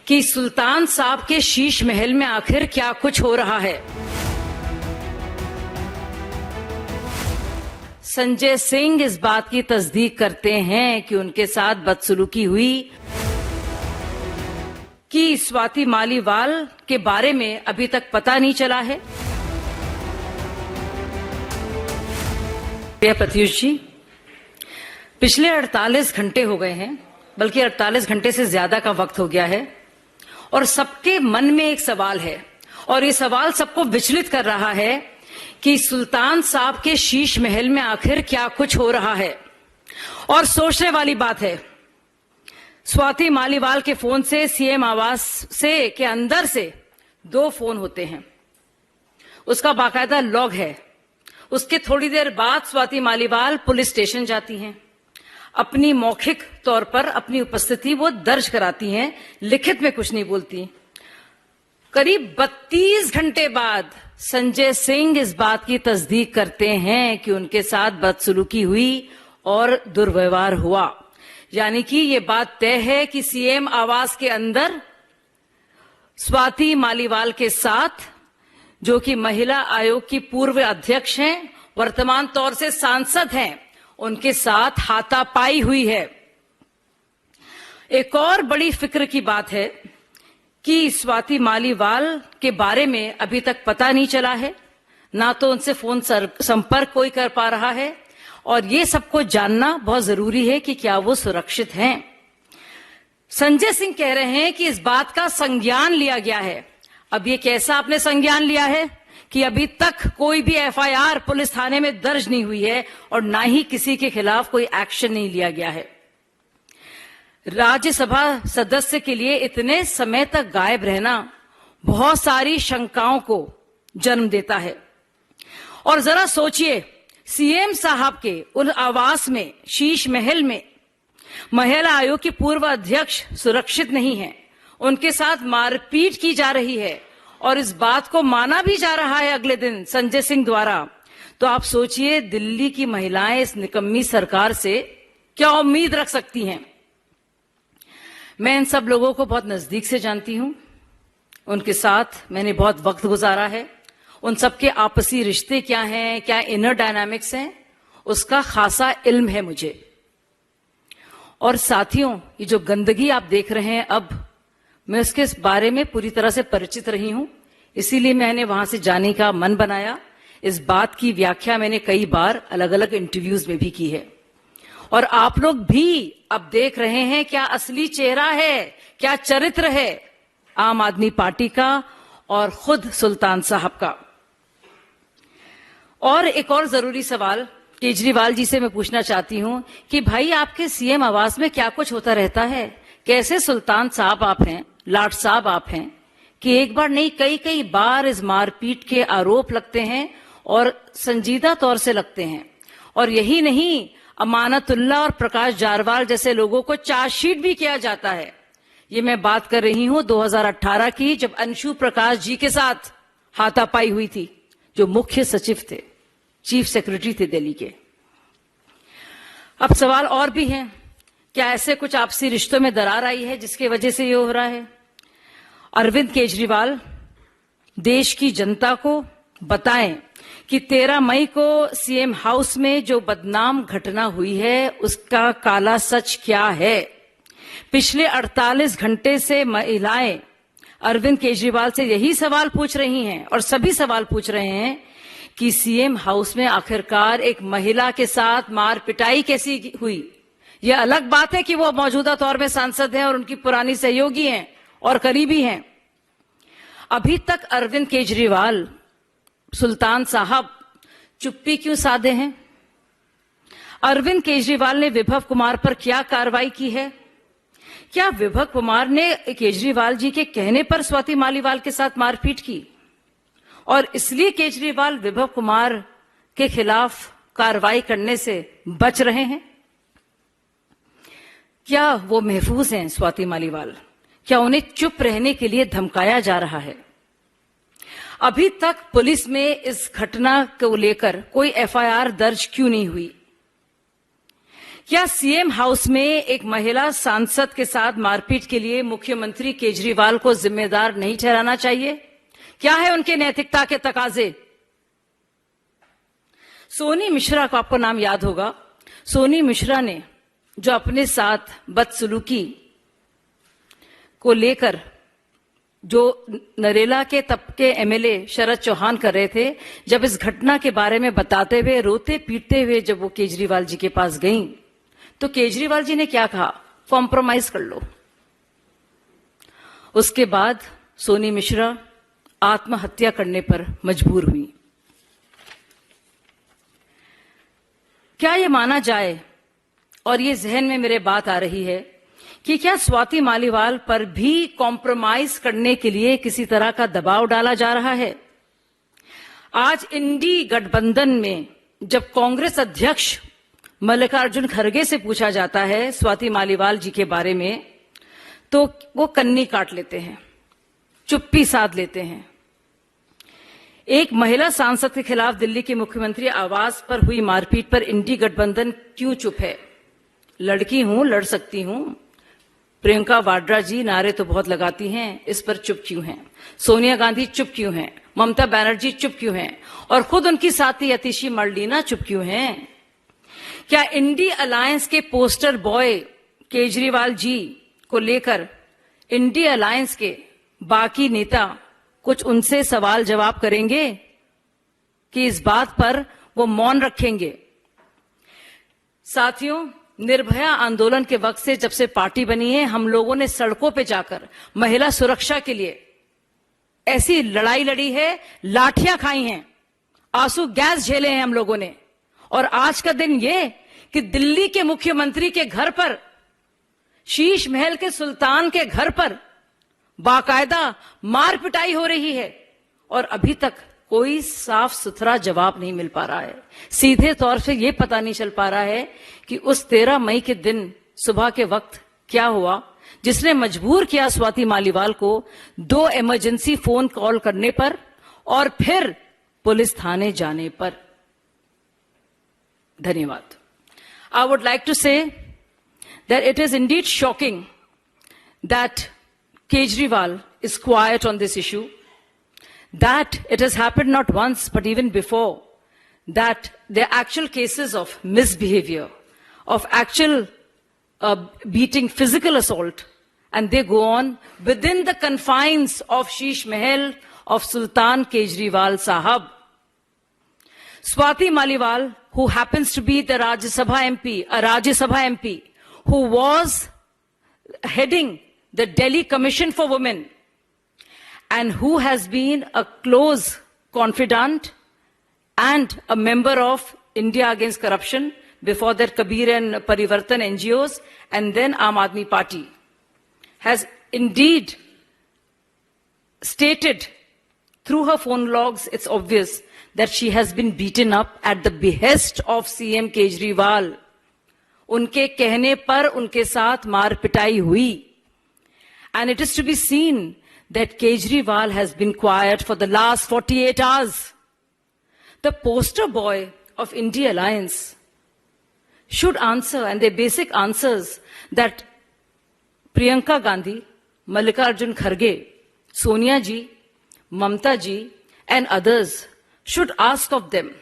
कि सुल्तान साहब के शीश महल में आखिर क्या कुछ हो रहा है। संजय सिंह इस बात की तस्दीक करते हैं कि उनके साथ बदसलूकी हुई कि स्वाति मालीवाल के बारे में अभी तक पता नहीं चला है। प्रत्युष जी, पिछले 48 घंटे हो गए हैं, बल्कि 48 घंटे से ज्यादा का वक्त हो गया है और सबके मन में एक सवाल है और ये सवाल सबको विचलित कर रहा है कि सुल्तान साहब के शीश महल में आखिर क्या कुछ हो रहा है। और सोचने वाली बात है, स्वाति मालीवाल के फोन से सीएम आवास से के अंदर से 2 फोन होते हैं, उसका बाकायदा लॉग है। उसके थोड़ी देर बाद स्वाति मालीवाल पुलिस स्टेशन जाती हैं, अपनी मौखिक तौर पर अपनी उपस्थिति वो दर्ज कराती हैं, लिखित में कुछ नहीं बोलती। करीब 32 घंटे बाद संजय सिंह इस बात की तस्दीक करते हैं कि उनके साथ बदसलूकी हुई और दुर्व्यवहार हुआ। यानी कि ये बात तय है कि सीएम आवास के अंदर स्वाति मालीवाल के साथ, जो कि महिला आयोग की पूर्व अध्यक्ष हैं, वर्तमान तौर से सांसद हैं, उनके साथ हाथापाई हुई है। एक और बड़ी फिक्र की बात है कि स्वाति मालीवाल के बारे में अभी तक पता नहीं चला है, ना तो उनसे फोन संपर्क कोई कर पा रहा है और ये सबको जानना बहुत जरूरी है कि क्या वो सुरक्षित हैं। संजय सिंह कह रहे हैं कि इस बात का संज्ञान लिया गया है। अब ये कैसा आपने संज्ञान लिया है कि अभी तक कोई भी एफआईआर पुलिस थाने में दर्ज नहीं हुई है और ना ही किसी के खिलाफ कोई एक्शन नहीं लिया गया है। राज्यसभा सदस्य के लिए इतने समय तक गायब रहना बहुत सारी शंकाओं को जन्म देता है। और जरा सोचिए, सीएम साहब के उन आवास में, शीश महल में, महिला आयोग की पूर्व अध्यक्ष सुरक्षित नहीं है, उनके साथ मारपीट की जा रही है और इस बात को माना भी जा रहा है अगले दिन संजय सिंह द्वारा। तो आप सोचिए, दिल्ली की महिलाएं इस निकम्मी सरकार से क्या उम्मीद रख सकती हैं। मैं इन सब लोगों को बहुत नजदीक से जानती हूं, उनके साथ मैंने बहुत वक्त गुजारा है। उन सबके आपसी रिश्ते क्या हैं, क्या इनर डायनामिक्स हैं, उसका खासा इल्म है मुझे। और साथियों, ये जो गंदगी आप देख रहे हैं, अब मैं उसके बारे में पूरी तरह से परिचित रही हूं, इसीलिए मैंने वहां से जाने का मन बनाया। इस बात की व्याख्या मैंने कई बार अलग अलग इंटरव्यूज में भी की है और आप लोग भी अब देख रहे हैं क्या असली चेहरा है, क्या चरित्र है आम आदमी पार्टी का और खुद सुल्तान साहब का। और एक और जरूरी सवाल केजरीवाल जी से मैं पूछना चाहती हूं कि भाई, आपके सीएम आवास में क्या कुछ होता रहता है? कैसे सुल्तान साहब आप हैं, लाट साहब आप हैं कि एक बार नहीं कई कई बार इस मारपीट के आरोप लगते हैं और संजीदा तौर से लगते हैं। और यही नहीं, अमानतुल्लाह और प्रकाश जारवाल जैसे लोगों को चार्जशीट भी किया जाता है। ये मैं बात कर रही हूं 2018 की, जब अंशु प्रकाश जी के साथ हाथापाई हुई थी, जो मुख्य सचिव थे, चीफ सेक्रेटरी थे दिल्ली के। अब सवाल और भी हैं, क्या ऐसे कुछ आपसी रिश्तों में दरार आई है जिसकी वजह से ये हो रहा है? अरविंद केजरीवाल देश की जनता को बताएं कि 13 मई को सीएम हाउस में जो बदनाम घटना हुई है उसका काला सच क्या है। पिछले 48 घंटे से महिलाएं अरविंद केजरीवाल से यही सवाल पूछ रही हैं और सभी सवाल पूछ रहे हैं कि सीएम हाउस में आखिरकार एक महिला के साथ मार पिटाई कैसी हुई। यह अलग बात है कि वो मौजूदा तौर में सांसद हैं और उनकी पुरानी सहयोगी हैं और करीबी हैं। अभी तक अरविंद केजरीवाल, सुल्तान साहब चुप्पी क्यों साधे हैं? अरविंद केजरीवाल ने विभव कुमार पर क्या कार्रवाई की है? क्या विभव कुमार ने केजरीवाल जी के कहने पर स्वाति मालीवाल के साथ मारपीट की और इसलिए केजरीवाल विभव कुमार के खिलाफ कार्रवाई करने से बच रहे हैं? क्या वो महफूज हैं स्वाति मालीवाल? क्या उन्हें चुप रहने के लिए धमकाया जा रहा है? अभी तक पुलिस में इस घटना को लेकर कोई एफआईआर दर्ज क्यों नहीं हुई? क्या सीएम हाउस में एक महिला सांसद के साथ मारपीट के लिए मुख्यमंत्री केजरीवाल को जिम्मेदार नहीं ठहराना चाहिए? क्या है उनके नैतिकता के तकाजे? सोनी मिश्रा को आपको नाम याद होगा। सोनी मिश्रा ने जो अपने साथ बदसलूकी को लेकर जो नरेला के तब के एमएलए शरद चौहान कर रहे थे, जब इस घटना के बारे में बताते हुए रोते पीटते हुए जब वो केजरीवाल जी के पास गईं, तो केजरीवाल जी ने क्या कहा? कॉम्प्रोमाइज कर लो। उसके बाद सोनी मिश्रा आत्महत्या करने पर मजबूर हुई। क्या ये माना जाए, और ये जहन में मेरे बात आ रही है, कि क्या स्वाति मालीवाल पर भी कॉम्प्रोमाइज करने के लिए किसी तरह का दबाव डाला जा रहा है? आज इंडी गठबंधन में जब कांग्रेस अध्यक्ष मल्लिकार्जुन खड़गे से पूछा जाता है स्वाति मालीवाल जी के बारे में, तो वो कन्नी काट लेते हैं, चुप्पी साध लेते हैं। एक महिला सांसद के खिलाफ दिल्ली के मुख्यमंत्री आवास पर हुई मारपीट पर इंडी गठबंधन क्यों चुप है? लड़की हूं, लड़ सकती हूं। प्रियंका वाड्रा जी नारे तो बहुत लगाती हैं, इस पर चुप क्यों हैं? सोनिया गांधी चुप क्यों हैं? ममता बनर्जी चुप क्यों हैं? और खुद उनकी साथी अतिशी मर्लिना चुप क्यों हैं? क्या इंडी अलायंस के पोस्टर बॉय केजरीवाल जी को लेकर इंडी अलायंस के बाकी नेता कुछ उनसे सवाल जवाब करेंगे कि इस बात पर वो मौन रखेंगे? साथियों, निर्भया आंदोलन के वक्त से जब से पार्टी बनी है, हम लोगों ने सड़कों पे जाकर महिला सुरक्षा के लिए ऐसी लड़ाई लड़ी है, लाठियां खाई हैं, आंसू गैस झेले हैं हम लोगों ने। और आज का दिन ये कि दिल्ली के मुख्यमंत्री के घर पर, शीश महल के सुल्तान के घर पर बाकायदा मार पिटाई हो रही है, और अभी तक कोई साफ सुथरा जवाब नहीं मिल पा रहा है। सीधे तौर से यह पता नहीं चल पा रहा है कि उस 13 मई के दिन सुबह के वक्त क्या हुआ जिसने मजबूर किया स्वाति मालीवाल को 2 इमरजेंसी फोन कॉल करने पर और फिर पुलिस थाने जाने पर। धन्यवाद। I would like to say that it is indeed shocking that Kejriwal is quiet on this issue, that it has happened not once but even before, that there are actual cases of misbehavior, of actual beating, physical assault, and they go on within the confines of Sheesh Mahal of Sultan Kejriwal Sahab. Swati Maliwal, who happens to be the Rajya Sabha MP, who was heading the Delhi Commission for Women, and who has been a close confidant and a member of India Against Corruption, before that Kabir and Parivartan NGOs, and then Aam Aadmi Party, has indeed stated through her phone logs, it's obvious that she has been beaten up at the behest of CM Kejriwal. उनके कहने पर उनके साथ मार पिटाई हुई. And it is to be seen that Kejriwal has been quiet for the last 48 hours. The poster boy of India Alliance should answer, and their basic answers, that Priyanka Gandhi, Mallikarjun Kharge, Sonia ji, Mamta ji, and others should ask of them,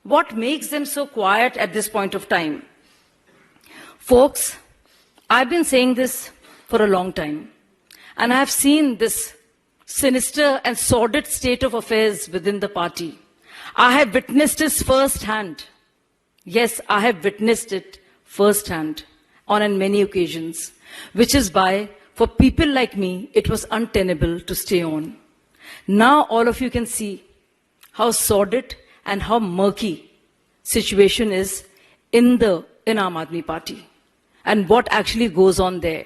what makes them so quiet at this point of time? Folks, I've been saying this for a long time, and I have seen this sinister and sordid state of affairs within the party. I have witnessed this firsthand. Yes, I have witnessed it firsthand on many occasions, which is why, for people like me, it was untenable to stay on. Now all of you can see how sordid and how murky situation is in Aam Aadmi Party and what actually goes on there.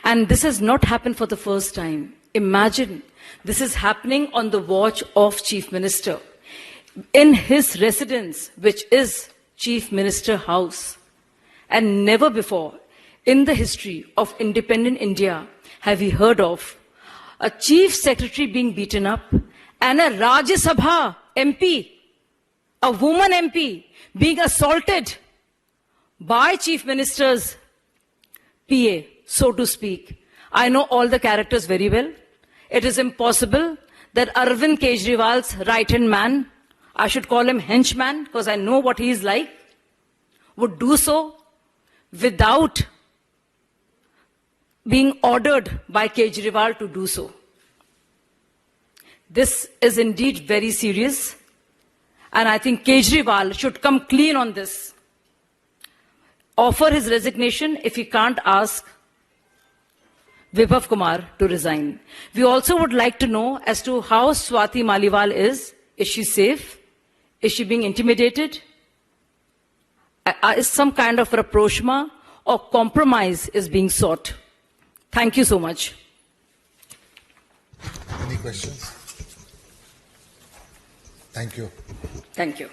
And this has not happened for the first time. Imagine this is happening on the watch of Chief Minister in his residence, which is Chief Minister House. And never before in the history of independent India have we heard of a Chief Secretary being beaten up and a Rajya Sabha MP, a woman MP, being assaulted by Chief Minister's PA, so to speak. I know all the characters very well. It is impossible that Arvind Kejriwal's right-hand man, I should call him henchman because I know what he is like, would do so without being ordered by Kejriwal to do so. This is indeed very serious, and I think Kejriwal should come clean on this. Offer his resignation if he can't ask Vibhav Kumar to resign. We also would like to know as to how Swati Maliwal is. Is she safe? Is she being intimidated? Is some kind of rapprochement or compromise is being sought? Thank you so much. Any questions? Thank you. Thank you.